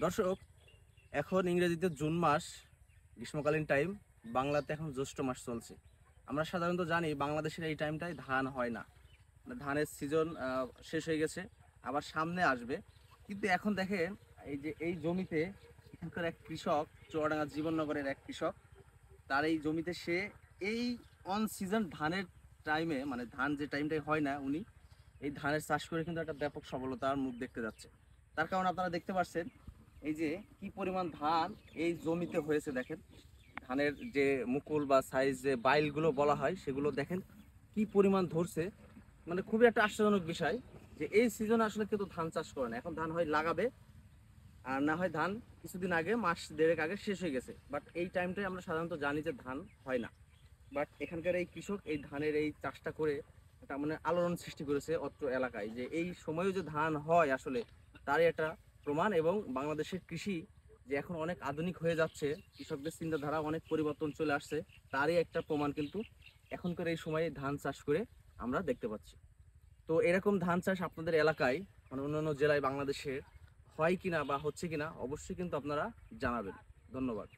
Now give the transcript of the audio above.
দর্শক, এখন ইংরেজিতে জুন মাস, গ্রীষ্মকালীন টাইম। বাংলাতে এখন জ্যৈষ্ঠ মাস চলছে। আমরা সাধারণত জানি বাংলাদেশের এই টাইমটায় ধান হয় না, মানে ধানের সিজন শেষ হয়ে গেছে, আবার সামনে আসবে। কিন্তু এখন দেখেন, এই যে এই জমিতে এখানকার এক কৃষক, চুয়াডাঙ্গা জীবননগরের এক কৃষক, তার এই জমিতে সে এই অন সিজন ধানের টাইমে, মানে ধান যে টাইমটাই হয় না, উনি এই ধানের চাষ করে কিন্তু একটা ব্যাপক সফলতার মুখ দেখতে যাচ্ছে। তার কারণ আপনারা দেখতে পাচ্ছেন, এই যে কি পরিমাণ ধান এই জমিতে হয়েছে দেখেন। ধানের যে মুকুল বা সাইজ, যে বাইলগুলো বলা হয়, সেগুলো দেখেন কি পরিমাণ ধরছে। মানে খুবই একটা আশ্চর্যজনক বিষয় যে এই সিজনে আসলে কিন্তু ধান চাষ করে না। এখন ধান হয় লাগাবে, আর না হয় ধান কিছুদিন আগে, মাস দেড়েক আগে শেষ হয়ে গেছে। বাট এই টাইমটাই আমরা সাধারণত জানি যে ধান হয় না। বাট এখানকার এই কৃষক এই ধানের এই চাষটা করে একটা মানে আলোড়ন সৃষ্টি করেছে অত্র এলাকায়, যে এই সময়েও যে ধান হয় আসলে তারই একটা প্রমাণ। এবং বাংলাদেশের কৃষি যে এখন অনেক আধুনিক হয়ে যাচ্ছে, কৃষকদের চিন্তাধারা অনেক পরিবর্তন চলে আসছে, তারই একটা প্রমাণ কিন্তু এখনকার এই সময়ে ধান চাষ করে আমরা দেখতে পাচ্ছি। তো এরকম ধান চাষ আপনাদের এলাকায়, মানে অন্যান্য জেলায় বাংলাদেশে হয় কিনা বা হচ্ছে কিনা, অবশ্যই কিন্তু আপনারা জানাবেন। ধন্যবাদ।